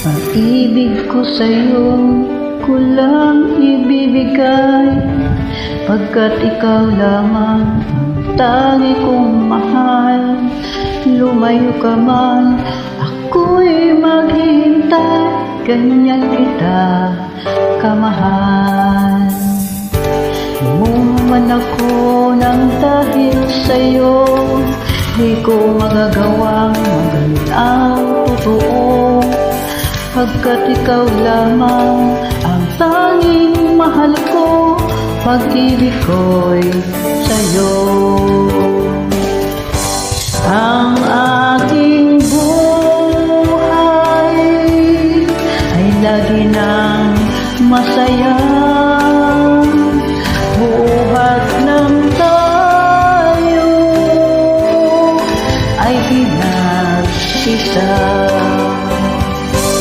Pag-ibig ko sa'yo, ko lang ibibigay, pagkat ikaw lamang ang tangi kong mahal. Lumayo ka man, ako'y maghihintay, ganyan kita kamahal. Umuman ako ng dahil sa'yo, di ko magagawang magalit ang totoo, pagkat ikaw lamang ang tanging mahal ko, pag-ibig ko'y sa'yo. Ang aking